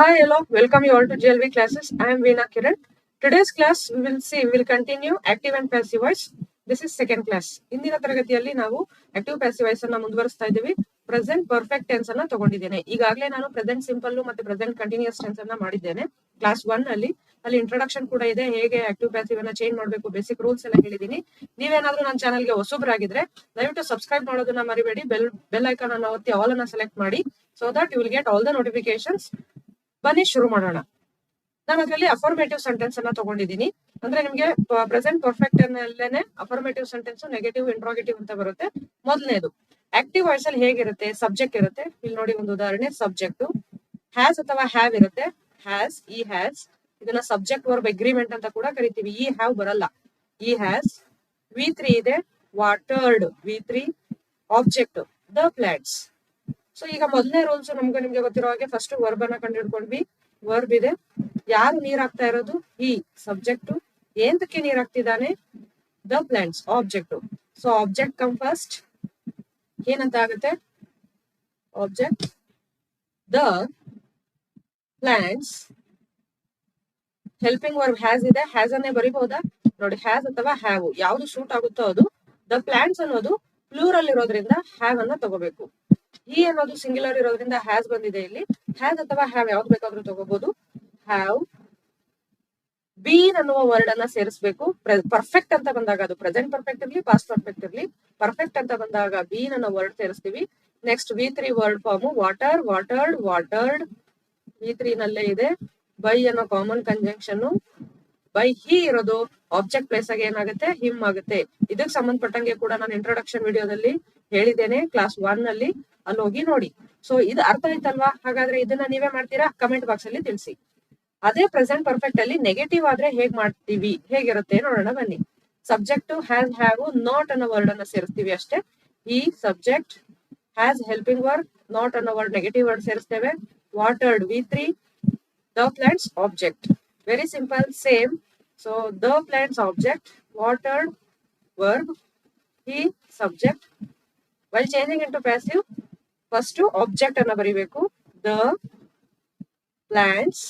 Hi, hello, welcome you all to GLV classes. I am Veena Kiran. Today's class we'll continue active and passive voice. This is second class. ಇಂದಿನ ತರಗತಿಯಲ್ಲಿ ನಾವು active passive voice ಅನ್ನ ಮುಂದುವರಿಸ್ತಾ ಇದ್ದೀವಿ. Present perfect tense ಅನ್ನ ತಗೊಂಡಿದ್ದೇನೆ. ಈಗಾಗಲೇ ನಾನು ಪ್ರೆಸೆಂಟ್ ಸಿಂಪಲ್ ಮತ್ತೆ ಪ್ರೆಸೆಂಟ್ ಕಂಟಿನ್ಯೂಸ್ ಟೆನ್ಸ್ ಅನ್ನ ಮಾಡಿದ್ದೇನೆ ಕ್ಲಾಸ್ 1 ಅಲ್ಲಿ. ಅಲ್ಲಿ ಇಂಟ್ರೊಡಕ್ಷನ್ ಕೂಡ ಇದೆ, ಹೇಗೆ ಆಕ್ಟಿವ್ ಪ್ಯಾಸಿವ್ ಅನ್ನ ಚೇಂಜ್ ಮಾಡಬೇಕು, ಬೇಸಿಕ್ ರೂಲ್ಸ್ ಎಲ್ಲ ಹೇಳಿದೀನಿ. ನೀವೇನಾದ್ರೂ ನನ್ನ ಚಾನಲ್ಗೆ ಹೊಸಬರಾಗಿದ್ರೆ ದಯವಿಟ್ಟು ಸಬ್ಸ್ಕ್ರೈಬ್ ಮಾಡೋದನ್ನ ಮರಿಬೇಡಿ. ಬೆಲ್ ಐಕಾನ್ ಅನ್ನ ಒತ್ತಿ ಆಲ್ ಅನ್ನ ಸೆಲೆಕ್ಟ್ ಮಾಡಿ, so that you will get all the notifications. ಬನ್ನಿ ಶುರು ಮಾಡೋಣ. ನಾನು ಅದರಲ್ಲಿ ಅಫರ್ಮೇಟಿವ್ ಸೆಂಟೆನ್ಸ್ ಅನ್ನ ತಗೊಂಡಿದ್ದೀನಿ. ಅಂದ್ರೆ ನಿಮ್ಗೆ ಪ್ರೆಸೆಂಟ್ ಪರ್ಫೆಕ್ಟ್ ಅಲ್ಲೇನೆ ಅಫರ್ಮೇಟಿವ್ ಸೆಂಟೆನ್ಸ್, ನೆಗೆಟಿವ್, ಇಂಟ್ರೋಗೇಟಿವ್ ಅಂತ ಬರುತ್ತೆ. ಮೊದಲನೇದು ಆಕ್ಟಿವ್ ವಾಯ್ಸ್ ಅಲ್ಲಿ ಹೇಗಿರುತ್ತೆ, ಸಬ್ಜೆಕ್ಟ್ ಇರುತ್ತೆ. ಇಲ್ಲಿ ನೋಡಿ ಒಂದು ಉದಾಹರಣೆ, ಸಬ್ಜೆಕ್ಟ್ ಹ್ಯಾಸ್ ಅಥವಾ ಹ್ಯಾವ್ ಇರುತ್ತೆ. ಹ್ಯಾಸ್, ಈ ಹ್ಯಾಸ್, ಇದನ್ನ ಸಬ್ಜೆಕ್ಟ್ ವರ್ಬ್ ಅಗ್ರಿಮೆಂಟ್ ಅಂತ ಕೂಡ ಕರಿತೀವಿ. ಈ ಹ್ಯಾವ್ ಬರಲ್ಲ, ಈ ಹ್ಯಾಸ್. V3 ಇದೆ, watered, V3 object the plants. So ಈಗ ಮೊದಲನೇ ರೂಲ್ಸ್ ನಿಮ್ಗೆ ಗೊತ್ತಿರೋ ಹಾಗೆ ಫಸ್ಟ್ ವರ್ಬ್ ಅನ್ನ ಕಂಡು ಹಿಡ್ಕೊಂಡ್ವಿ. ವರ್ಬ್ ಇದೆ, ಯಾರು ನೀರ್ ಹಾಕ್ತಾ ಇರೋದು, ಈ ಸಬ್ಜೆಕ್ಟ್. ಏನಕ್ಕೆ ನೀರ್ ಹಾಕ್ತಿದ್ದಾನೆ, the plants object. So object come first, ಏನಂತ ಆಗುತ್ತೆ, object the plants. Helping verb has ಇದೆ, ಹ್ಯಾಸ್ ಅನ್ನೇ ಬರಿಬಹುದಾ ನೋಡಿ, ಹ್ಯಾಸ್ ಅಥವಾ ಹ್ಯಾವ್ ಯಾವ್ದು ಸೂಟ್ ಆಗುತ್ತೋ ಅದು. ದ ಪ್ಲಾಂಟ್ಸ್ ಅನ್ನೋದು ಪ್ಲೂರಲ್ ಇರೋದ್ರಿಂದ ಹ್ಯಾವ್ ಅನ್ನ ತಗೋಬೇಕು. ಈ ಅನ್ನೋದು ಸಿಂಗ್ಯುಲರ್ ಇರೋದ್ರಿಂದ ಹ್ಯಾಸ್ ಬಂದಿದೆ ಇಲ್ಲಿ. ಹ್ಯಾಸ್ ಅಥವಾ ಹ್ಯಾವ್ ಯಾವ್ದು ಬೇಕಾದ್ರೂ ತಗೋಬಹುದು. ಹ್ಯಾವ್ ಬೀನ್ ಅನ್ನುವ ವರ್ಡ್ ಅನ್ನ ಸೇರಿಸಬೇಕು. ಪರ್ಫೆಕ್ಟ್ ಅಂತ ಬಂದಾಗ, ಅದು ಪ್ರೆಸೆಂಟ್ ಪರ್ಫೆಕ್ಟ್ ಇರ್ಲಿ, ಪಾಸ್ಟ್ ಪರ್ಫೆಕ್ಟ್ ಇರ್ಲಿ, ಪರ್ಫೆಕ್ಟ್ ಅಂತ ಬಂದಾಗ ಬೀನ್ ಅನ್ನೋ ವರ್ಡ್ ಸೇರಿಸ್ತೀವಿ. Next V3 word form water, watered, watered. V3 ನಲ್ಲೇ ಇದೆ. ಬೈ ಅನ್ನೋ ಕಾಮನ್ ಕಂಜಂಕ್ಷನ್. ಬೈ ಹಿ ಇರೋದು ಆಬ್ಜೆಕ್ಟ್ ಪ್ಲೇಸ್ ಆಗಿ ಏನಾಗುತ್ತೆ, ಹಿಮ್ ಆಗುತ್ತೆ. ಇದಕ್ಕೆ ಸಂಬಂಧಪಟ್ಟಂಗೆ ಕೂಡ ನಾನು ಇಂಟ್ರೊಡಕ್ಷನ್ ವಿಡಿಯೋದಲ್ಲಿ ಹೇಳಿದ್ದೇನೆ ಕ್ಲಾಸ್ 1 ಅಲ್ಲಿ, ಅಲ್ಲಿ ಹೋಗಿ ನೋಡಿ. ಸೊ ಇದು ಅರ್ಥ ಆಯ್ತಲ್ವಾ? ಹಾಗಾದ್ರೆ ಇದನ್ನ ನೀವೇ ಮಾಡ್ತೀರಾ? ಕಮೆಂಟ್ ಬಾಕ್ಸ್ ಅಲ್ಲಿ ತಿಳಿಸಿ. ಅದೇ ಪ್ರೆಸೆಂಟ್ ಪರ್ಫೆಕ್ಟ್ ಅಲ್ಲಿ ನೆಗೆಟಿವ್ ಆದ್ರೆ ಹೇಗ್ ಮಾಡ್ತೀವಿ, ಹೇಗಿರುತ್ತೆ ನೋಡೋಣ ಬನ್ನಿ. ಸಬ್ಜೆಕ್ಟ್ ಹ್ಯಾಸ್, ಹ್ಯಾವ್, ನಾಟ್ ಅನ್ನೋ ವರ್ಡ್ ಅನ್ನ ಸೇರಿಸ್ತೀವಿ ಅಷ್ಟೇ. ಈ subject, has helping word, not ಅನ್ನೋ ವರ್ಡ್ ನೆಗೆಟಿವ್ ವರ್ಡ್ ಸೇರಿಸ್ತೇವೆ. Watered V3, the plants object. Very simple, same. So the plants object, watered verb, ಈ subject. While changing into passive, first object ಅನ್ನ ಬರಿಬೇಕು. ದ ಪ್ಲಾಂಟ್ಸ್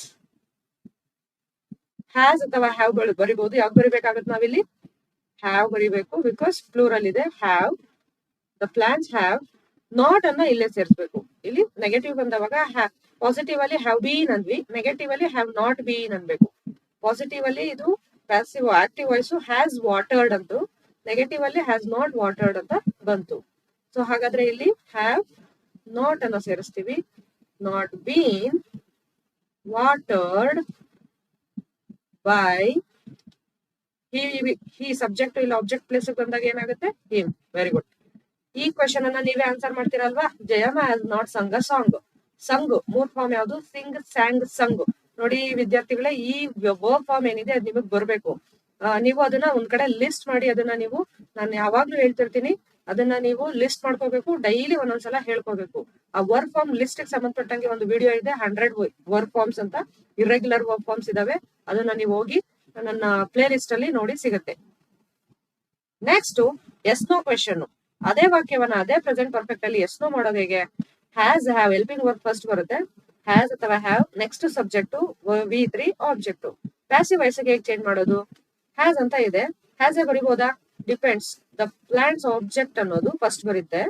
ಹ್ಯಾಸ್ ಅಥವಾ have ಬರಿಬಹುದು. ಯಾವ್ದು ಬರಿಬೇಕಾಗುತ್ತೆ ನಾವಿಲ್ಲಿ, ಹ್ಯಾವ್ ಬರಿಬೇಕು, ಬಿಕಾಸ್ ಪ್ಲೂರಲ್ ಇದೆ. Have, the plants have. Not ಅನ್ನ ಇಲ್ಲೇ ಸೇರಿಸಬೇಕು. ಇಲ್ಲಿ ನೆಗೆಟಿವ್ ಬಂದವಾಗ ಪಾಸಿಟಿವ್ ಅಲ್ಲಿ ಹ್ಯಾವ್ ಬೀನ್ ಅಂದ್ವಿ, ನೆಗೆಟಿವ್ ಅಲ್ಲಿ ಹ್ಯಾವ್ ನಾಟ್ ಬೀನ್ ಅನ್ಬೇಕು. ಪಾಸಿಟಿವ್ ಅಲ್ಲಿ ಇದು passive active voice has watered ಅಂತು, ನೆಗೆಟಿವ್ ಅಲ್ಲಿ ಹ್ಯಾಸ್ ನಾಟ್ ವಾಟರ್ಡ್ ಅಂತ ಬಂತು. ಸೊ ಹಾಗಾದ್ರೆ ಇಲ್ಲಿ ಹ್ಯಾವ್ ನಾಟ್ ಅನ್ನ ಸೇರಿಸ್ತೀವಿ. Not been watered by he subject. ಇಲ್ಲಿ ಆಬ್ಜೆಕ್ಟ್ ಪ್ಲೇಸ್ ಬಂದಾಗ ಏನಾಗುತ್ತೆ, ಹಿಮ್. Very good. ಈ ಕ್ವೆಶನ್ ಅನ್ನ ನೀವೇ ಆನ್ಸರ್ ಮಾಡ್ತೀರಲ್ವಾ. Jayamma has not sung a song. Sung ಮೂರ್ ಫಾರ್ಮ್ ಯಾವುದು, ಸಿಂಗ್, ಸ್ಯಾಂಗ್, ಸಂಗ್. ನೋಡಿ ವಿದ್ಯಾರ್ಥಿಗಳೇ, ಈ ವರ್ಬ್ ಫಾರ್ಮ್ ಏನಿದೆ ಅದು ನಿಮಗೆ ಬರ್ಬೇಕು. ನೀವು ಅದನ್ನ ಒಂದ್ ಕಡೆ ಲಿಸ್ಟ್ ಮಾಡಿ, ಅದನ್ನ ನೀವು, ನಾನು ಯಾವಾಗ್ಲೂ ಹೇಳ್ತಿರ್ತೀನಿ, ಅದನ್ನ ನೀವು ಲಿಸ್ಟ್ ಮಾಡ್ಕೋಬೇಕು. ಡೈಲಿ ಒಂದೊಂದ್ಸಲ ಹೇಳ್ಕೋಬೇಕು. ಆ ವರ್ಕ್ ಫಾರ್ಮ್ ಲಿಸ್ಟ್ ಗೆ ಸಂಬಂಧಪಟ್ಟಂಗೆ ಒಂದು ವಿಡಿಯೋ ಇದೆ, 100 ವರ್ಕ್ ಫಾರ್ಮ್ಸ್ ಅಂತ, ಇರ್ರೆಗ್ಯುಲರ್ ವರ್ಕ್ ಫಾರ್ಮ್ಸ್ ಇದಾವೆ. ಅದನ್ನ ನೀವು ಹೋಗಿ ನನ್ನ ಪ್ಲೇ ಲಿಸ್ಟ್ ಅಲ್ಲಿ ನೋಡಿ ಸಿಗುತ್ತೆ. Next yes no question. ಅದೇ ವಾಕ್ಯವನ್ನ ಅದೇ ಪ್ರೆಸೆಂಟ್ ಪರ್ಫೆಕ್ಟ್ ಅಲ್ಲಿ ಎಸ್ ನೋ ಮಾಡೋದು ಹೇಗೆ, has, have helping work first ಬರುತ್ತೆ. ಹ್ಯಾಸ್ ಅಥವಾ have, next subject V3 object. Passive voice ಹೇಗೆ ಚೇಂಜ್ ಮಾಡೋದು, ಹ್ಯಾಸ್ ಅಂತ ಇದೆ, ಹ್ಯಾಸ್ ಬರಿಬಹುದಾ, ಡಿಪೆಂಡ್ಸ್. ದ ಪ್ಲಾಂಟ್ಸ್ ಆಬ್ಜೆಕ್ಟ್ ಅನ್ನೋದು ಫಸ್ಟ್ ಬರುತ್ತೆ.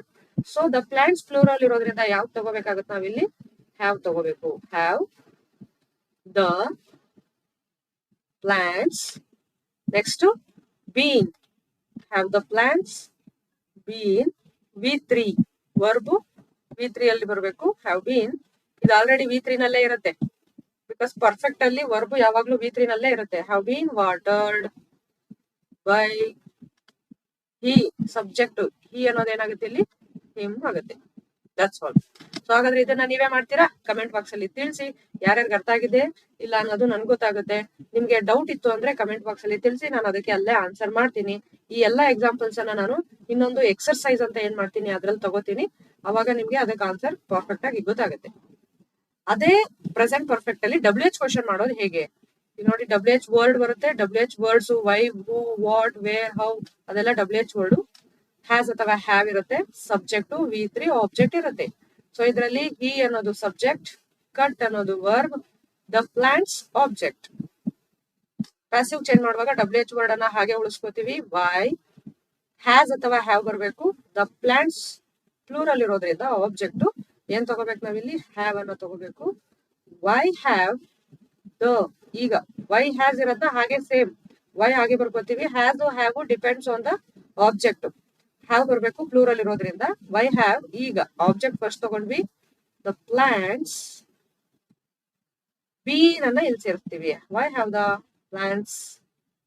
ಸೊ ದ ಪ್ಲಾಂಟ್ಸ್ ಪ್ಲೂರಲ್ ಇರೋದ್ರಿಂದ ಯಾವ್ದು ತಗೋಬೇಕಾಗುತ್ತೆ, ನಾವಿಲ್ಲಿ ಹ್ಯಾವ್ ತಗೋಬೇಕು. Have the plants. Next been, have the plants been. V3 verb V3 ಅಲ್ಲಿ ಬರಬೇಕು, ಹ್ಯಾವ್ ಬೀನ್. ಇದು ಆಲ್ರೆಡಿ V3 ನಲ್ಲೇ ಇರುತ್ತೆ, ಬಿಕಾಸ್ ಪರ್ಫೆಕ್ಟ್ ಅಲ್ಲಿ ವರ್ಬ್ ಯಾವಾಗ್ಲೂ V3 ನಲ್ಲೇ ಇರುತ್ತೆ. Have been watered by he subject. He ಅನ್ನೋದು ಏನಾಗುತ್ತೆ ಇಲ್ಲಿ, ಹಿಮ್ ಆಗುತ್ತೆ. That's all. ಸೊ ಹಾಗಾದ್ರೆ ಇದನ್ನ ನೀವೇ ಮಾಡ್ತೀರಾ? ಕಮೆಂಟ್ ಬಾಕ್ಸ್ ಅಲ್ಲಿ ತಿಳಿಸಿ. ಯಾರ್ಯಾರಿಗೆ ಅರ್ಥ ಆಗಿದೆ ಇಲ್ಲ ಅನ್ನೋದು ನನ್ಗೆ ಗೊತ್ತಾಗುತ್ತೆ. ನಿಮ್ಗೆ ಡೌಟ್ ಇತ್ತು ಅಂದ್ರೆ ಕಮೆಂಟ್ ಬಾಕ್ಸ್ ಅಲ್ಲಿ ತಿಳಿಸಿ, ನಾನು ಅದಕ್ಕೆ ಅಲ್ಲೇ ಆನ್ಸರ್ ಮಾಡ್ತೀನಿ. ಈ ಎಲ್ಲಾ ಎಕ್ಸಾಂಪಲ್ಸ್ ಅನ್ನ ನಾನು ಇನ್ನೊಂದು ಎಕ್ಸರ್ಸೈಸ್ ಅಂತ ಏನ್ ಮಾಡ್ತೀನಿ ಅದ್ರಲ್ಲಿ ತಗೋತೀನಿ. ಅವಾಗ ನಿಮ್ಗೆ ಅದಕ್ಕೆ ಆನ್ಸರ್ ಪರ್ಫೆಕ್ಟ್ ಆಗಿ ಗೊತ್ತಾಗುತ್ತೆ. ಅದೇ ಪ್ರೆಸೆಂಟ್ ಪರ್ಫೆಕ್ಟ್ ಅಲ್ಲಿ WH ಕ್ವಶನ್ ಮಾಡೋದು ಹೇಗೆ, ನೋಡಿ WH ವರ್ಡ್ ಬರುತ್ತೆ. WH words why, who, what, where, how ಅದೆಲ್ಲ WH ವರ್ಡ್. ಹ್ಯಾಸ್ ಅಥವಾ ಹ್ಯಾವ್ ಇರುತ್ತೆ, ಸಬ್ಜೆಕ್ಟ್ V3 ಆಬ್ಜೆಕ್ಟ್ ಇರುತ್ತೆ. ಸೊ ಇದರಲ್ಲಿ ಹಿ ಅನ್ನೋದು ಸಬ್ಜೆಕ್ಟ್, ಕಟ್ ಅನ್ನೋದು verb, the plants object. Passive change ಮಾಡುವಾಗ WH ವರ್ಡ್ ಅನ್ನ ಹಾಗೆ ಉಳಿಸ್ಕೋತೀವಿ. ವೈ ಹ್ಯಾಸ್ ಅಥವಾ ಹ್ಯಾವ್ ಬರಬೇಕು. ದ ಪ್ಲಾಂಟ್ಸ್ ಪ್ಲೂರಲ್ ಇರೋದ್ರಿಂದ ಆಬ್ಜೆಕ್ಟ್ ಏನ್ ತಗೋಬೇಕು ನಾವಿಲ್ಲಿ, ಹ್ಯಾವ್ ಅನ್ನ ತಗೋಬೇಕು. ವೈ ಹ್ಯಾವ್ ದ, ಈಗ ವೈ ಹ್ಯಾಸ್ ಇರೋದನ್ನ ಹಾಗೆ ಸೇಮ್ ವೈ ಹಾಗೆ ಬರ್ಕೋತೀವಿ. Has have depends on the object. Have ಬರ್ಬೇಕು ಪ್ಲೂರಲ್ ಇರೋದ್ರಿಂದ. ವೈ ಹ್ಯಾವ್, ಈಗ ಆಬ್ಜೆಕ್ಟ್ ಫಸ್ಟ್ ತಗೊಂಡ್ವಿ. ದ ಪ್ಲಾಂಟ್ಸ್ ಬೀನ್ ಅನ್ನ ಇಲ್ಲಿ ಸೇರಿಸ್ತೀವಿ. Why have the plants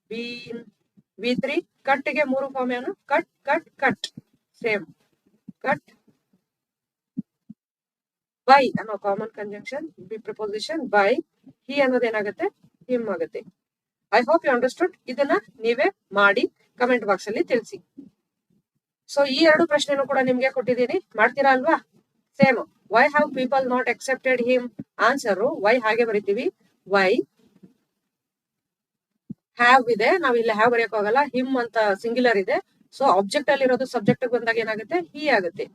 been. V3 ಕಟ್ಗೆ 3 ಫಾರ್ಮ್ ಏನು, cut cut cut, same cut. By ಅನ್ನೋ common conjunction, be preposition by. He ಅನ್ನೋದೇನಾಗುತ್ತೆ, ಹಿಮ್ ಆಗುತ್ತೆ. I hope you understood. ಇದನ್ನ ನೀವೇ ಮಾಡಿ ಕಮೆಂಟ್ ಬಾಕ್ಸ್ ಅಲ್ಲಿ ತಿಳಿಸಿ. ಸೊ ಈ 2 ಪ್ರಶ್ನೆನೂ ಕೂಡ ನಿಮ್ಗೆ ಕೊಟ್ಟಿದ್ದೀನಿ, ಮಾಡ್ತೀರಾ ಅಲ್ವಾ? Same. Why have people not accepted him? Answer why ಹಾಗೆ ಬರಿತೀವಿ. ವೈ ಹ್ಯಾವ್ ಇದೆ, ನಾವ್ ಇಲ್ಲಿ ಹ್ಯಾವ್ ಬರೆಯಕ್ ಹೋಗಲ್ಲ. ಹಿಮ್ ಅಂತ ಸಿಂಗ್ಯುಲರ್ ಇದೆ. ಸೊ ಆಬ್ಜೆಕ್ಟ್ ಅಲ್ಲಿ ಇರೋದು ಸಬ್ಜೆಕ್ಟ್ ಬಂದಾಗ ಏನಾಗುತ್ತೆ, ಹಿ ಆಗುತ್ತೆ.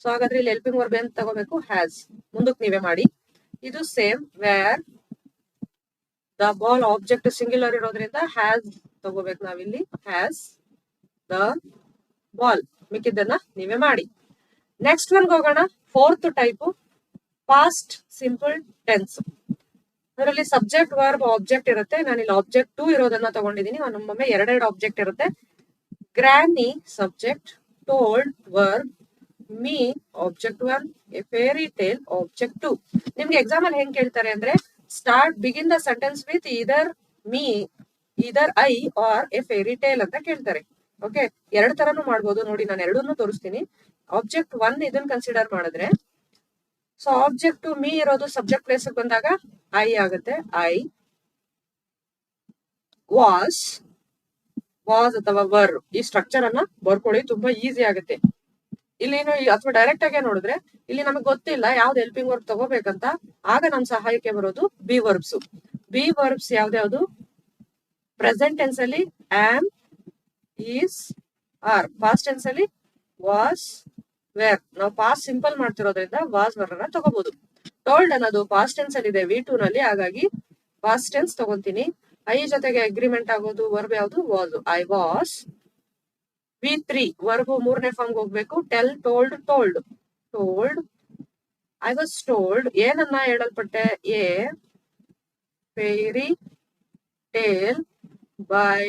ಸೊ ಹಾಗಾದ್ರೆ ಇಲ್ಲಿ ಹೆಲ್ಪಿಂಗ್ ವರ್ಬ್ ಏನ್ ತಗೋಬೇಕು, ಹ್ಯಾಸ್. ಮುಂದಕ್ಕೆ ನೀವೇ ಮಾಡಿ. ಇದು same. Where the ball object singular ಇರೋದ್ರಿಂದ ಹ್ಯಾಸ್ ತಗೋಬೇಕು ನಾವಿಲ್ಲಿ. Has the ball. ಮಿಕ್ಕಿದ್ದನ್ನ ನೀವೇ ಮಾಡಿ. ನೆಕ್ಸ್ಟ್ ಒನ್ ಹೋಗೋಣ. 4th type, past simple tense. ಅದರಲ್ಲಿ ಸಬ್ಜೆಕ್ಟ್ ವರ್ಬ್ ಆಬ್ಜೆಕ್ಟ್ ಇರುತ್ತೆ. ನಾನು ಇಲ್ಲಿ ಆಬ್ಜೆಕ್ಟ್ 2 ಇರೋದನ್ನ ತಗೊಂಡಿದ್ದೀನಿ. ಒಮ್ಮೊಮ್ಮೆ 2 ಆಬ್ಜೆಕ್ಟ್ ಇರುತ್ತೆ. Granny subject, told verb, me object 1, a fairy tale object 2. ನಿಮ್ಗೆ ಎಕ್ಸಾಮ್ ಅಲ್ಲಿ ಹೆಂಗ್ ಕೇಳ್ತಾರೆ ಅಂದ್ರೆ, start begin the sentence with either me, either I or a fairy tale ಅಂತ ಕೇಳ್ತಾರೆ. ಓಕೆ, 2 ತರನು ಮಾಡ್ಬೋದು. ನೋಡಿ ನಾನು 2 ತೋರಿಸ್ತೀನಿ. ಆಬ್ಜೆಕ್ಟ್ 1 ಇದನ್ನ ಕನ್ಸಿಡರ್ ಮಾಡಿದ್ರೆ, ಸೊ ಆಬ್ಜೆಕ್ಟ್ ಮೀ ಇರೋದು ಸಬ್ಜೆಕ್ಟ್ ಪ್ಲೇಸ್ ಬಂದಾಗ ಐ ಆಗುತ್ತೆ. ಐ ವಾಸ್ ಅಥವಾ ವರ್. ಈ ಸ್ಟ್ರಕ್ಚರ್ ಅನ್ನ ಬರ್ಕೊಳ್ಳಿ, ತುಂಬಾ ಈಸಿ ಆಗುತ್ತೆ. ಇಲ್ಲೇನು ಅಥವಾ ಡೈರೆಕ್ಟ್ ಆಗಿ ನೋಡಿದ್ರೆ ಇಲ್ಲಿ ನಮಗೆ ಗೊತ್ತಿಲ್ಲ ಯಾವ್ದು ಹೆಲ್ಪಿಂಗ್ ವರ್ಬ್ ತಗೋಬೇಕಂತ, ಆಗ ನಮ್ ಸಹಾಯಕ್ಕೆ ಬರೋದು ಬಿ ವರ್ಬ್ಸ್. ಬಿ ವರ್ಬ್ಸ್ ಯಾವ್ದ್ಯಾವ್ದು? ಪ್ರೆಸೆಂಟ್ ಟೆನ್ಸ್ ಅಲ್ಲಿ am, is, are. Past tense ಅಲ್ಲಿ ವಾಸ್, ವೇರ್. ನಾವು ಪಾಸ್ಟ್ ಸಿಂಪಲ್ ಮಾಡ್ತಿರೋದ್ರಿಂದ ವಾಸ್ ವರ್ ಅನ್ನ ತಗೋಬಹುದು. ಟೋಲ್ಡ್ ಅನ್ನೋದು ಪಾಸ್ಟ್ ಟೆನ್ಸ್ ಅಲ್ಲಿ ಇದೆ V2 ನಲ್ಲಿ, ಹಾಗಾಗಿ ಪಾಸ್ಟ್ ಟೆನ್ಸ್ ತಗೊಂತೀನಿ. ಐ ಜೊತೆಗೆ ಅಗ್ರಿಮೆಂಟ್ ಆಗೋದು ವರ್ಬ್ ಯಾವುದು, was. I was. V3 verb 3ನೇ ಫಾರ್ಮ್ ಹೋಗ್ಬೇಕು. Tell, told, told. Told, I was told. ಏನನ್ನ ಹೇಳಲ್ಪಟ್ಟೆ, a fairy tale by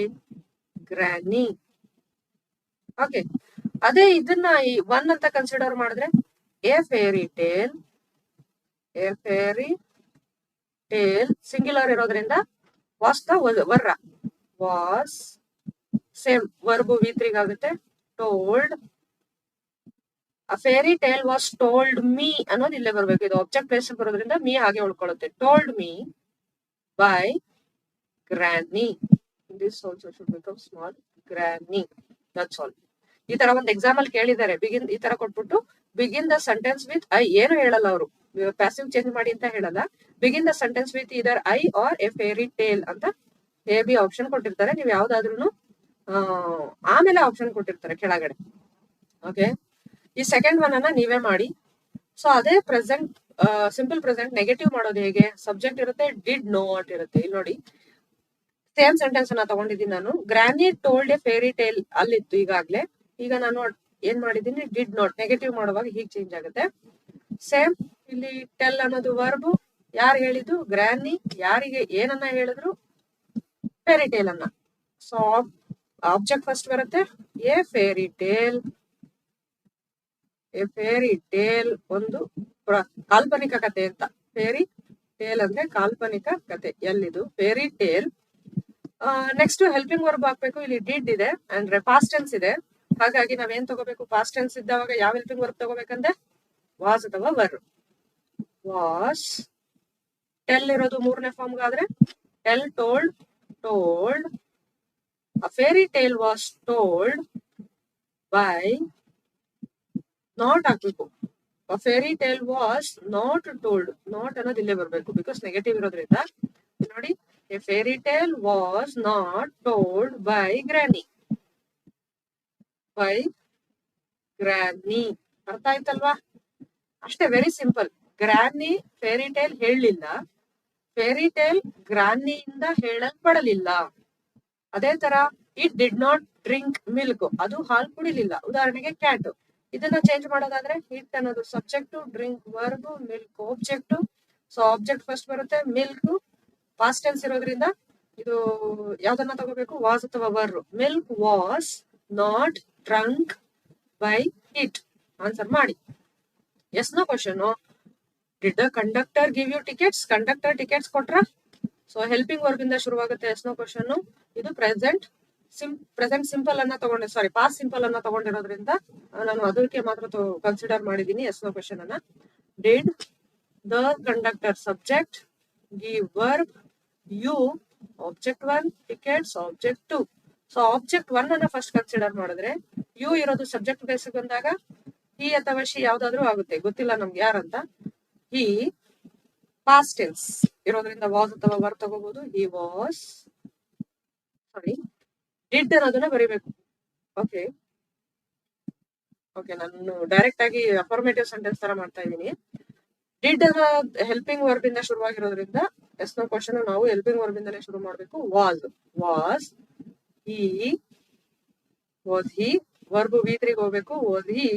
granny. Okay, ಅದೇ ಇದನ್ನ 1 ಅಂತ ಕನ್ಸಿಡರ್ ಮಾಡಿದ್ರೆ, a fairy tale, a fairy tale singular ಇರೋದ್ರಿಂದ was the verb. Was same verb V3 ಆಗುತ್ತೆ. Told, a fairy tale was told me ಅನ್ನೋದು ಇಲ್ಲೇ ಬರ್ಬೇಕು. ಇದು ಆಬ್ಜೆಕ್ಟ್ ಪ್ಲೇಸ್ ಬರೋದ್ರಿಂದ ಮೀ ಹಾಗೆ ಉಳ್ಕೊಳ್ಳುತ್ತೆ. Told me by granny. This also should become small. Granny. That's all. ಈ ತರ ಒಂದು ಎಕ್ಸಾಂಪಲ್ ಕೇಳಿದ್ದಾರೆ, ಬಿಗಿನ್ ಈ ತರ ಕೊಟ್ಬಿಟ್ಟು begin the sentence with I. ಏನು ಹೇಳಲ್ಲ ಅವರು, ಪ್ಯಾಸಿವ್ ಚೇಂಜ್ ಮಾಡಿ ಅಂತ ಹೇಳಲ್ಲ. Begin the sentence with either I or a fairy tale ಅಂತ ಎ ಬಿ ಆಪ್ಷನ್ ಕೊಟ್ಟಿರ್ತಾರೆ. ನೀವು ಯಾವ್ದಾದ್ರು ಆಮೇಲೆ ಆಪ್ಷನ್ ಕೊಟ್ಟಿರ್ತಾರೆ ಕೆಳಗಡೆ. ಓಕೆ, ಈ ಸೆಕೆಂಡ್ ಒನ್ ಅನ್ನ ನೀವೇ ಮಾಡಿ. ಸೊ ಅದೇ ಪ್ರೆಸೆಂಟ್ ಸಿಂಪಲ್ ಪ್ರೆಸೆಂಟ್ ನೆಗೆಟಿವ್ ಮಾಡೋದು ಹೇಗೆ, ಸಬ್ಜೆಕ್ಟ್ ಇರುತ್ತೆ, ಡಿಡ್ ನಾಟ್ ಇರುತ್ತೆ. ಇಲ್ಲಿ ನೋಡಿ, ಸೇಮ್ ಸೆಂಟೆನ್ಸ್ ಅನ್ನ ತಗೊಂಡಿದ್ದೀನಿ ನಾನು. Granny told a fairy tale ಅಲ್ಲಿತ್ತು ಈಗಾಗ್ಲೇ. ಈಗ ನಾನು ಏನ್ ಮಾಡಿದ್ದೀನಿ, ಡಿಡ್ ನಾಟ್. ನೆಗೆಟಿವ್ ಮಾಡುವಾಗ ಹೀಗೆ ಚೇಂಜ್ ಆಗುತ್ತೆ. ಸೇಮ್ ಇಲ್ಲಿ ಟೆಲ್ ಅನ್ನೋದು ವರ್ಬ್. ಯಾರು ಹೇಳಿದ್ದು, ಗ್ರಾನಿ. ಯಾರಿಗೆ ಏನನ್ನ ಹೇಳಿದ್ರು, ಫೇರಿ ಟೇಲ್ ಅನ್ನ. ಸೊ ಆಬ್ಜೆಕ್ಟ್ ಫಸ್ಟ್ ಬರುತ್ತೆ. A fairy tale. A fairy tale ಒಂದು ಕಾಲ್ಪನಿಕ ಕತೆ ಅಂತ. ಫೇರಿ ಟೇಲ್ ಅಂದ್ರೆ ಕಾಲ್ಪನಿಕ ಕತೆ. ಎಲ್ಲಿದು fairy tale. Next helping verb ಹಾಕ್ಬೇಕು. ಇಲ್ಲಿ ಡಿಡ್ ಇದೆ ಅಂದ್ರೆ ಪಾಸ್ಟ್ ಟೆನ್ಸ್ ಇದೆ, ಹಾಗಾಗಿ ನಾವೇನ್ ತಗೋಬೇಕು, ಪಾಸ್ಟ್ ಟೆನ್ಸ್ ಇದ್ದಾಗ ಯಾವ ಹೆಲ್ಪಿಂಗ್ ವರ್ಬ್ ತಗೋಬೇಕಂದ್ರೆ ವಾಸ್ ಅಥವಾ ವರ್. ವಾಸ್. ಟೆಲ್ ಇರೋದು 3ನೇ ಫಾರ್ಮ್ ಆದ್ರೆ tell, told, told. A fairy tale was told by, not ಹಾಕ್ಬೇಕು. A fairy tale was not told. Not ಅನ್ನೋದು ಇಲ್ಲೇ ಬರ್ಬೇಕು, ಬಿಕಾಸ್ ನೆಗೆಟಿವ್ ಇರೋದ್ರಿಂದ. ನೋಡಿ, a fairy tale was not told by granny. By granny. ಅರ್ಥ ಆಯ್ತಲ್ವಾ? ಅಷ್ಟೇ, very simple. Granny fairy tale ಹೇಳಲಿಲ್ಲ, ಫೇರಿ ಟೇಲ್ ಗ್ರಾನಿಯಿಂದ ಹೇಳಲ್ಪಡಲಿಲ್ಲ. ಅದೇ ತರ it did not drink milk, ಅದು ಹಾಲು ಕುಡಿಲಿಲ್ಲ. ಉದಾಹರಣೆಗೆ ಕ್ಯಾಟ್. ಇದನ್ನ ಚೇಂಜ್ ಮಾಡೋದಾದ್ರೆ ಇಟ್ ಅನ್ನೋದು subject, drink verb, milk object. So object first ಬರುತ್ತೆ, ಮಿಲ್ಕ್ ಪಾಸ್ಟ್ ಟೆನ್ಸ್ ಇರೋದ್ರಿಂದ ಇದು ಯಾವ್ದನ್ನ ತಗೋಬೇಕು, ವಾಸ್ ಅಥವಾ were. Milk was not drunk by it. Answer ಮಾಡಿ. Yes no question. Did the conductor give you tickets, conductor tickets ಕೊಟ್ರ. So helping verb ಇಂದ ಶುರುವಾಗುತ್ತೆ ಎಸ್ ನೋ ಕ್ವಶನ್. ಇದು ಪ್ರೆಸೆಂಟ್ ಸಿಂಪಲ್ ಅನ್ನ ತಗೊಂಡೆ, ಸಾರಿ ಪಾಸ್ಟ್ ಸಿಂಪಲ್ ಅನ್ನ ತಗೊಂಡಿರೋದ್ರಿಂದ ನಾನು ಅದಕ್ಕೆ ಮಾತ್ರ ಕನ್ಸಿಡರ್ ಮಾಡಿದೀನಿ ಎಸ್ ನೋ ಕ್ವಶನ್ ಅನ್ನ. Did the conductor subject, give verb, you object 1, tickets object 2. So object 1 ಅನ್ನ ಫಸ್ಟ್ ಕನ್ಸಿಡರ್ ಮಾಡಿದ್ರೆ ಯು ಇರೋದು ಸಬ್ಜೆಕ್ಟ್ ಬೇಸ್ ಬಂದಾಗ ಹಿ ಅಥವಾ ಶಿ ಯಾವ್ದಾದ್ರು ಆಗುತ್ತೆ, ಗೊತ್ತಿಲ್ಲ ನಮ್ಗೆ ಯಾರಂತ. ಹಿ ಪಾಸ್ಟ್ ಟೆನ್ಸ್ ಇರೋದ್ರಿಂದ ವಾಸ್ ಅಥವಾ ವರ್ ತಗೋಬಹುದು. ಹಿ ವಾಸ್, ಸಾರಿ ಡಿಡ್ ಅನ್ನೋದನ್ನ ಬರೀಬೇಕು. ಓಕೆ ನಾನು ಡೈರೆಕ್ಟ್ ಆಗಿ ಅಫರ್ಮೇಟಿವ್ ಸೆಂಟೆನ್ಸ್ ತರ ಮಾಡ್ತಾ ಇದ್ದೀನಿ. ಡಿಡ್ ಅನ್ನ ಹೆಲ್ಪಿಂಗ್ ವರ್ಬ್ ಇಂದ ಶುರುವಾಗಿರೋದ್ರಿಂದ ಎಸ್ ನೋ ಕ್ವಶನ್ ನಾವು ಹೆಲ್ಪಿಂಗ್ ವರ್ಬ್ ಇಂದಲೇ ಶುರು ಮಾಡ್ಬೇಕು. ವಾಸ್ ಹಿ, ವರ್ಬ್ V3 ಹೋಗ್ಬೇಕು. ವಾಸ್ ಹಿ,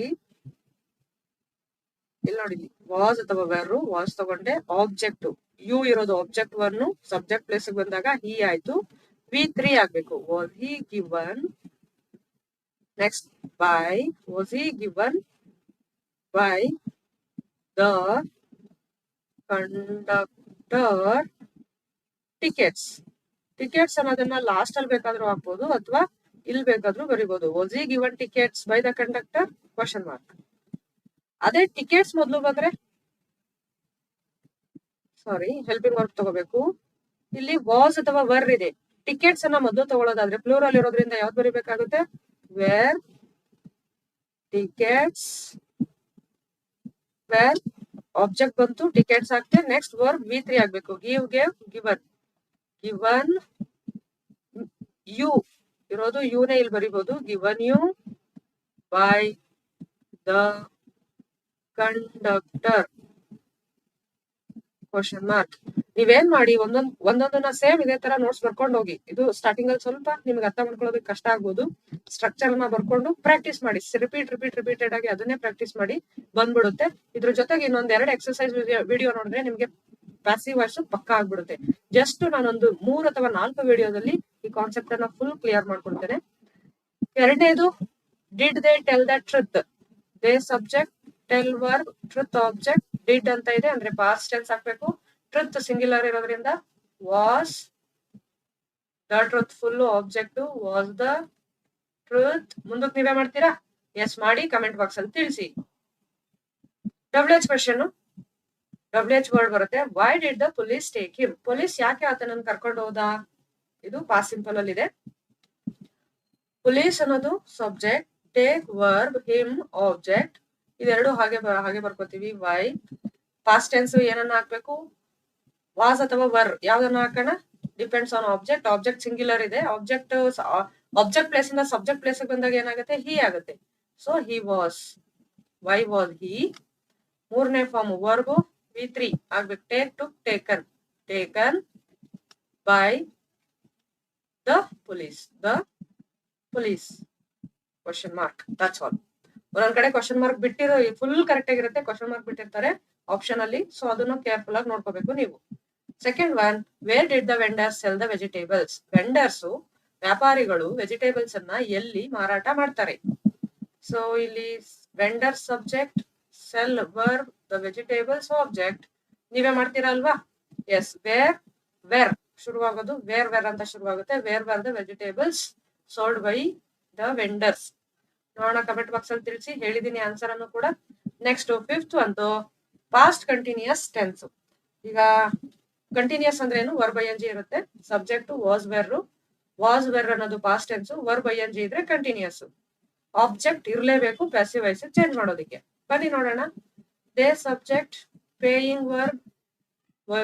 ಇಲ್ಲಿ ನೋಡಿ ವಾಸ್ ಅಥವಾ ವೆರ್, ವಾಸ್ ತಗೊಂಡೆ. ಆಬ್ಜೆಕ್ಟ್ ಯು ಇರೋದು ಆಬ್ಜೆಕ್ಟ್ 1, ಸಬ್ಜೆಕ್ಟ್ ಪ್ಲೇಸ್ ಬಂದಾಗ ಹಿ ಆಯ್ತು. V3 ಆಗ್ಬೇಕು. Was he given, next by, was he given by the conductor tickets ಅನ್ನೋದನ್ನ ಲಾಸ್ಟ್ ಅಲ್ಲಿ ಬೇಕಾದ್ರೂ ಹಾಕ್ಬೋದು ಅಥವಾ ಇಲ್ಲಿ ಬೇಕಾದ್ರೂ ಬರಿಬಹುದು. Was he given tickets by the conductor question mark. ಅದೇ ಟಿಕೆಟ್ಸ್ ಮೊದಲು ಬಂದ್ರೆ, ಸಾರಿ ಹೆಲ್ಪಿಂಗ್ ವರ್ಬ್ ತಗೋಬೇಕು. ಇಲ್ಲಿ ವಾಸ್ ಅಥವಾ ವರ್ ಇದೆ. ಟಿಕೆಟ್ಸ್ ಅನ್ನ ಮೊದಲು ತಗೊಳ್ಳೋದಾದ್ರೆ ಪ್ಲೂರಲ್ ಇರೋದ್ರಿಂದ ಯಾವ್ದು ಬರಿಬೇಕಾಗುತ್ತೆ, ವೇರ್ ಟಿಕೆಟ್ಸ್. ವೇರ್ ಆಬ್ಜೆಕ್ಟ್ ಬಂತು, ಟಿಕೆಟ್ಸ್ ಆಗ್ತದೆ. ನೆಕ್ಸ್ಟ್ ವರ್ಬ್ V3 ಆಗ್ಬೇಕು. Give, gave, given. Given you ಇರೋದು ಯುನೇ ಇಲ್ಲಿ ಬರಿಬಹುದು. Given you by the conductor question mark. ನೀವೇನ್ ಮಾಡಿ ಒಂದೊಂದನ್ನ ಸೇಮ್ ಇದೇ ತರ ನೋಟ್ಸ್ ಬರ್ಕೊಂಡು ಹೋಗಿ. ಇದು ಸ್ಟಾರ್ಟಿಂಗ್ ಅಲ್ಲಿ ಸ್ವಲ್ಪ ನಿಮ್ಗೆ ಅರ್ಥ ಮಾಡ್ಕೊಳ್ಳೋದಕ್ಕೆ ಕಷ್ಟ ಆಗ್ಬೋದು. ಸ್ಟ್ರಕ್ಚರ್ ಅನ್ನ ಬರ್ಕೊಂಡು ಪ್ರಾಕ್ಟೀಸ್ ಮಾಡಿ. ರಿಪೀಟೆಡ್ ಆಗಿ ಅದನ್ನೇ ಪ್ರಾಕ್ಟೀಸ್ ಮಾಡಿ ಬಂದ್ಬಿಡುತ್ತೆ. ಇದ್ರ ಜೊತೆಗೆ ಇನ್ನೊಂದ್ 2 ಎಕ್ಸರ್ಸೈಸ್ ವಿಡಿಯೋ ನೋಡಿದ್ರೆ ನಿಮ್ಗೆ ಪ್ಯಾಸಿವ್ ವಾಯ್ಸ್ ಪಕ್ಕ ಆಗ್ಬಿಡುತ್ತೆ. ಜಸ್ಟ್ ನಾನೊಂದು 3 ಅಥವಾ 4 ವಿಡಿಯೋದಲ್ಲಿ ಈ ಕಾನ್ಸೆಪ್ಟ್ ಅನ್ನ ಫುಲ್ ಕ್ಲಿಯರ್ ಮಾಡ್ಕೊಡ್ತೇನೆ. ಎರಡನೇದು, did they tell the truth. They subject, tell verb, truth object. Did ಅಂತ ಇದೆ ಅಂದ್ರೆ ಪಾಸ್ಟ್ ಟೆನ್ಸ್ ಹಾಕ್ಬೇಕು. ಟ್ರುತ್ ಸಿಂಗ್ಯುಲರ್ ಇರೋದ್ರಿಂದ was the truth, full object was the truth. ಮುಂದಕ್ಕೆ ನೀವೇ ಮಾಡ್ತೀರಾ? ಎಸ್ ಮಾಡಿ, ಕಮೆಂಟ್ ಬಾಕ್ಸ್ ಅಲ್ಲಿ ತಿಳಿಸಿ. WH ಕ್ವೆಶ್ಚನ್, WH ವರ್ಡ್ ಬರುತ್ತೆ. Why did the police take him? Police ಯಾಕೆ ಆತನನ್ನು ಕರ್ಕೊಂಡು ಹೋದ? ಇದು ಪಾಸ್ಟ್ ಸಿಂಪಲ್ ಅಲ್ಲಿ ಇದೆ. ಪೊಲೀಸ್ ಅನ್ನೋದು subject, take verb, him object. ಇದೆರಡು ಹಾಗೆ ಬರ್ಕೋತೀವಿ. ವೈ ಪಾಸ್ಟ್ ಟೆನ್ಸ್ ಏನನ್ನ ಹಾಕ್ಬೇಕು, ವಾಸ್ ಅಥವಾ ವರ್ ಯಾವ್ದನ್ನ ಹಾಕೋಣ, depends on object. Object singular ಇದೆ. ಆಬ್ಜೆಕ್ಟ್ ಪ್ಲೇಸ್ ಇಂದ ಸಬ್ಜೆಕ್ಟ್ ಪ್ಲೇಸ್ ಬಂದಾಗ ಏನಾಗುತ್ತೆ, ಹಿ ಆಗುತ್ತೆ. So he was, why was he. ಮೂರನೇ ಫಾರ್ಮ್ ವರ್ಬ್ V3 ಆಗ್ಬೇಕು. Take, took, taken. Taken by the police. Question mark. That's all. ಒಂದೊಂದ್ ಕಡೆ ಕ್ವಶನ್ ಮಾರ್ಕ್ ಬಿಟ್ಟಿರೋ ಫುಲ್ ಕರೆಕ್ಟ್ ಆಗಿರುತ್ತೆ, ಕ್ವಶನ್ ಮಾರ್ಕ್ ಬಿಟ್ಟಿರ್ತಾರೆ ಆಪ್ಷನ್ ಅಲ್ಲಿ. ಸೊ ಅದನ್ನ ಕೇರ್ಫುಲ್ ಆಗಿ ನೋಡ್ಕೋಬೇಕು ನೀವು. Second one, where did the vendors sell the vegetables? Vendors ವ್ಯಾಪಾರಿಗಳು ವೆಜಿಟೇಬಲ್ಸ್ ಅನ್ನ ಎಲ್ಲಿ ಮಾರಾಟ ಮಾಡ್ತಾರೆ? ಸೊ ಇಲ್ಲಿ vendor subject, cell verb, the vegetables object. ನೀವೇ ಮಾಡ್ತೀರಾ ಅಲ್ವಾ? ಎಸ್. ವೇರ್ ಶುರುವಾಗೋದು ವೇರ್ ಅಂತ ಶುರುವಾಗುತ್ತೆ. Wear were the vegetables sold by the vendors. ನೋಡೋಣ, ಕಮೆಂಟ್ ಬಾಕ್ಸ್ ಅಲ್ಲಿ ತಿಳಿಸಿ. ಹೇಳಿದೀನಿ ಆನ್ಸರ್ ಅನ್ನು ಕೂಡ. ನೆಕ್ಸ್ಟ್ ಫಿಫ್ತ್ ಒಂದು ಪಾಸ್ಟ್ ಕಂಟಿನ್ಯೂಸ್ ಟೆನ್ಸ್. ಈಗ ಕಂಟಿನ್ಯೂಸ್ ಅಂದ್ರೆ ಏನು? ವರ್ಬ್ ING ಇರುತ್ತೆ. ಸಬ್ಜೆಕ್ಟ್ ವಾಸ್ ವೆರ್ ಅನ್ನೋದು ಪಾಸ್ಟ್ ಟೆನ್ಸ್. ವರ್ಬ್ ING ಇದ್ರೆ ಕಂಟಿನ್ಯೂಸ್. ಆಬ್ಜೆಕ್ಟ್ ಇರ್ಲೇಬೇಕು ಪ್ಯಾಸಿವ್ ವಾಯ್ಸ್ ಚೇಂಜ್ ಮಾಡೋದಕ್ಕೆ. ಬನ್ನಿ ನೋಡೋಣ. They subject, paying verb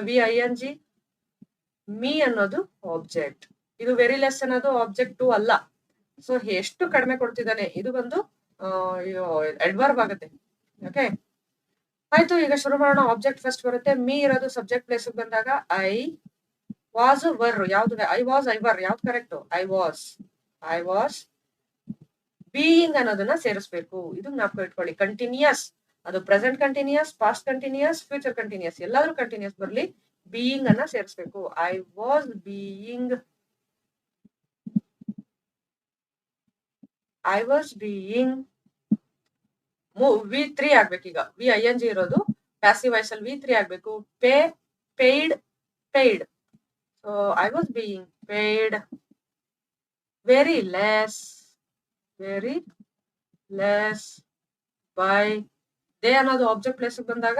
VING, me ಅನ್ನೋದು ಆಬ್ಜೆಕ್ಟ್. ಇದು ವೆರಿ ಲೆಸ್ ಅನ್ನೋದು ಆಬ್ಜೆಕ್ಟ್ 2 ಅಲ್ಲ. ಸೊ ಎಷ್ಟು ಕಡಿಮೆ ಕೊಡ್ತಿದ್ದಾನೆ, ಇದು ಬಂದು ಅಡ್ವರ್ಬ್ ಆಗುತ್ತೆ. ಓಕೆ, ಆಯ್ತು, ಈಗ ಶುರು ಮಾಡೋಣ. ಆಬ್ಜೆಕ್ಟ್ ಫಸ್ಟ್ ಬರುತ್ತೆ. ಮೀ ಇರೋದು ಸಬ್ಜೆಕ್ಟ್ ಪ್ಲೇಸ್ ಬಂದಾಗ ಐ ವಾಸ್ ವರ್ ಯಾವ್ದು? ಐ ವಾಸ್ ಐ ವರ್ ಯಾವ್ದು ಕರೆಕ್ಟ್? ಐ ವಾಸ್ ಬೀಯಿಂಗ್ ಅನ್ನೋದನ್ನ ಸೇರಿಸ್ಬೇಕು. ಇದು ಜ್ಞಾಪಕ ಇಟ್ಕೊಳ್ಳಿ. ಕಂಟಿನ್ಯೂಸ್, ಅದು present continuous, past continuous, future continuous, ಎಲ್ಲಾದ್ರೂ ಕಂಟಿನ್ಯೂಸ್ ಬರ್ಲಿ, ಬೀಯಿಂಗ್ ಅನ್ನ ಸೇರಿಸ್ಬೇಕು. ಐ ವಾಸ್ ಬೀಯಿಂಗ್ V3 ಆಗ್ಬೇಕು. ಈಗ VING ಇರೋದು ಪ್ಯಾಸಿವ್ ವಾಯ್ಸ್ ಅಲ್ಲಿ V3 ಆಗ್ಬೇಕು. Paid so I was being paid very less by they ಅನ್ನೋದು ಆಬ್ಜೆಕ್ಟ್ ಪ್ಲೇಸ್ ಬಂದಾಗ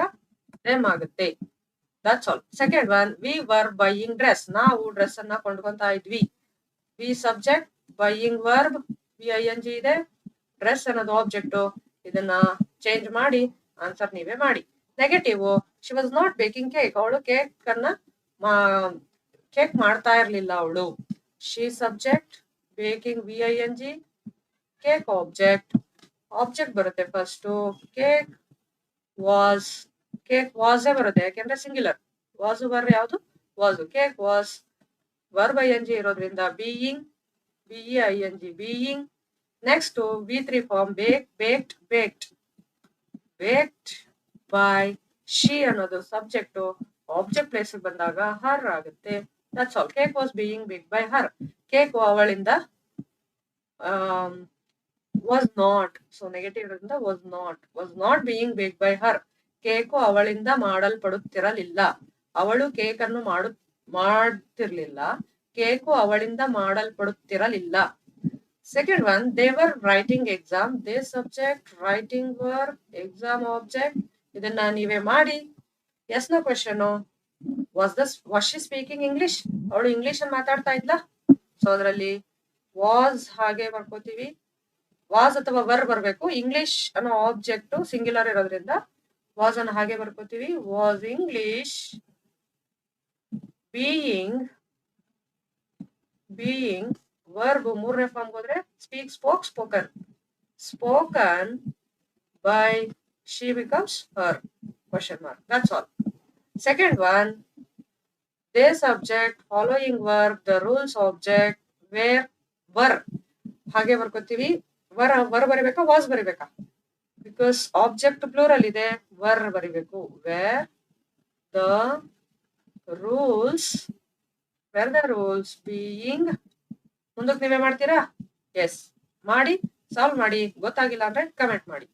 ಡೆಮ್ ಆಗುತ್ತೆ. That's all. Second one, we were buying dress. ನಾವು ಡ್ರೆಸ್ ಅನ್ನ ಕೊಂಡ್ಕೊಂತಾ ಇದ್ವಿ. We subject, buying verb, VING ಇದೆ, ಡ್ರೆಸ್ ಅನ್ನೋದು ಆಬ್ಜೆಕ್ಟ್. ಇದನ್ನ ಚೇಂಜ್ ಮಾಡಿ ಆನ್ಸರ್ ನೀವೇ ಮಾಡಿ. Negative, she was not baking cake. ಅವಳು ಕೇಕ್ ಮಾಡ್ತಾ ಇರ್ಲಿಲ್ಲ ಅವಳು. She subject, baking VING, cake object ಬರುತ್ತೆ ಫಸ್ಟ್. ಕೇಕ್ ವಾಸೇ ಬರುತ್ತೆ, ಯಾಕೆಂದ್ರೆ ಸಿಂಗ್ಯುಲರ್. ವಾಸು ಬರ್ ಯಾವುದು? Was. Cake was verb ING ಇರೋದ್ರಿಂದ being, BEING being. Next V3 form, baked by she ಅನ್ನೋದು ಸಬ್ಜೆಕ್ಟ್. ಆಬ್ಜೆಕ್ಟ್ ಪ್ಲೇಸ್ ಬಂದಾಗ ಹರ್ ಆಗುತ್ತೆ. That's all. Cake was being baked by her. Cake ಅವಳಿಂದ was not, so negative ಇರೋದ್ರಿಂದ was not being baked by her. Cake ಅವಳಿಂದ ಮಾಡಲ್ಪಡುತ್ತಿರಲಿಲ್ಲ. ಅವಳು cake ಅನ್ನು ಮಾಡುತ್ತಿರಲಿಲ್ಲ. ಕೇಕು ಅವಳಿಂದ ಮಾಡಲ್ಪಡುತ್ತಿರಲಿಲ್ಲ. Second one, they were writing exam. they subject, writing verb, exam object. ಇದನ್ನ ನೀವೇ ಮಾಡಿ. Yes no question. was she speaking English? ಅವಳು ಇಂಗ್ಲಿಷ್ ಅಲ್ಲಿ ಮಾತಾಡ್ತಾ ಇದ್ಲಾ? ಸೊ ಅದರಲ್ಲಿ ವಾಸ್ ಹಾಗೆ ಬರ್ಕೋತೀವಿ. ವಾಸ್ ಅಥವಾ ವರ್ ಬರ್ಬೇಕು. ಇಂಗ್ಲಿಷ್ ಅನ್ನೋ ಆಬ್ಜೆಕ್ಟ್ ಸಿಂಗ್ಯುಲರ್ ಇರೋದ್ರಿಂದ ವಾಸ್ ಅನ್ನು ಹಾಗೆ ಬರ್ಕೋತೀವಿ. ವಾಸ್ ಇಂಗ್ಲಿಷ್ ಬೀಯಿಂಗ್ ವರ್ಬ್ ಮೂರನೇ ಫಾರ್ಮ್ ಹೋದ್ರೆ spoken by she becomes her question mark. That's all. Second one, they subject, following verb, the rules object, were were ಹಾಗೆ ಬರ್ಕೋತೀವಿ. ವರ್ ಬರಿಬೇಕಾ ವಾಸ್ ಬರಿಬೇಕಾ? ಬಿಕಾಸ್ ಆಬ್ಜೆಕ್ಟ್ ಪ್ಲೂರಲ್ ಇದೆ, ವರ್ ಬರಿಬೇಕು. Where the rules being. ಮುಂದಕ್ಕೆ ನೀವೇ ಮಾಡ್ತೀರಾ? ಎಸ್ ಮಾಡಿ, ಸಾಲ್ವ್ ಮಾಡಿ. ಗೊತ್ತಾಗಿಲ್ಲ ಅಂದ್ರೆ ಕಮೆಂಟ್ ಮಾಡಿ.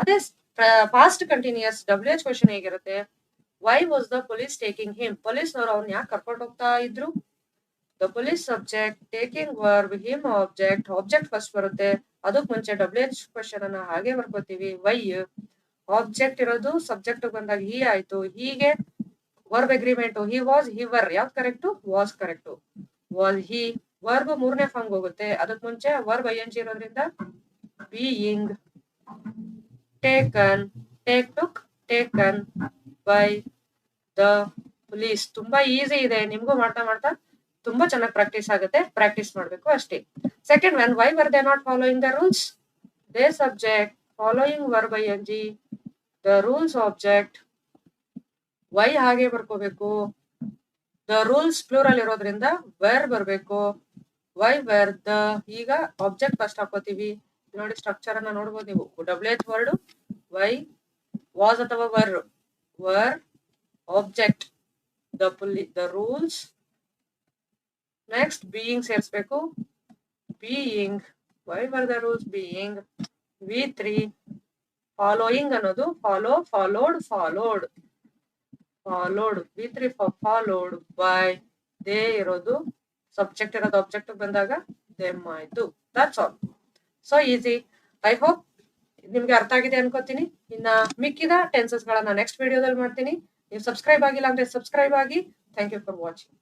ಅದೇ ಪಾಸ್ಟ್ ಕಂಟಿನ್ಯೂಸ್ WH ಕ್ವೆಶ್ಚನ್ ಹೇಗಿರುತ್ತೆ? Why was the police taking him? ಪೊಲೀಸ್ನವರು ಅವ್ರನ್ನ ಯಾಕೆ ಕರ್ಕೊಂಡು ಹೋಗ್ತಾ ಇದ್ರು? The police subject, taking verb, him object first ಬರುತ್ತೆ. ಅದಕ್ಕೆ ಮುಂಚೆ WH ಕ್ವೆಶ್ಚನ್ ಅನ್ನ ಹಾಗೆ ಬರ್ಕೋತೀವಿ. ವೈ ಆಬ್ಜೆಕ್ಟ್ ಇರೋದು ಸಬ್ಜೆಕ್ಟ್ ಬಂದಾಗ ಹಿ ಆಯ್ತು. ಹೀಗೆ verb agreement, he was, he were ಯಾವ್ದು correct? Was correct. Was he. Verb ಮೂರನೇ ಫಾರ್ಮ್ ಹೋಗುತ್ತೆ. ಅದಕ್ಕೆ ಮುಂಚೆ ವರ್ಬ್ ING ಇರೋದ್ರಿಂದ being. Taken, taken by the police. ತುಂಬಾ ಈಸಿ ಇದೆ. ನಿಮ್ಗೂ ಮಾಡ್ತಾ ತುಂಬಾ ಚೆನ್ನಾಗಿ ಪ್ರಾಕ್ಟೀಸ್ ಆಗುತ್ತೆ. ಪ್ರಾಕ್ಟೀಸ್ ಮಾಡ್ಬೇಕು ಅಷ್ಟೇ. Second one, why were they not following the rules? They subject, following verb ING, the rules object. Why ಹಾಗೆ ಬರ್ಕೋಬೇಕು. ದ ರೂಲ್ಸ್ ಪ್ಲೂರಲ್ ಇರೋದ್ರಿಂದ ವೇರ್ ಬರ್ಬೇಕು. Why were the. ಈಗ ಆಬ್ಜೆಕ್ಟ್ ಫಸ್ಟ್ ಹಾಕೋತೀವಿ. ನೋಡಿ ಸ್ಟ್ರಕ್ಚರ್ ಅನ್ನ ನೋಡ್ಬೋದು ನೀವು. WH ವರ್ಡ್, ವೈ, ವಾಸ್ ಅಥವಾ were object, the rules. Next being ಸೇರಿಸ್ಬೇಕು. Being, why were the rules being. V3 following ಅನ್ನೋದು followed. V3 followed by they ಇರೋದು ಸಬ್ಜೆಕ್ಟ್ ಇರೋದು ಆಬ್ಜೆಕ್ಟ್ ಬಂದಾಗ ದೆಮ್ ಆಯ್ತು. That's all. So easy. I hope ನಿಮ್ಗೆ ಅರ್ಥ ಆಗಿದೆ ಅನ್ಕೋತೀನಿ. ಇನ್ನ ಮಿಕ್ಕಿದ ಟೆನ್ಸಸ್ ಗಳನ್ನ ನೆಕ್ಸ್ಟ್ ವಿಡಿಯೋದಲ್ಲಿ ಮಾಡ್ತೀನಿ. ನೀವು ಸಬ್ಸ್ಕ್ರೈಬ್ ಆಗಿಲ್ಲ ಅಂದ್ರೆ ಸಬ್ಸ್ಕ್ರೈಬ್ ಆಗಿ. Thank you for watching.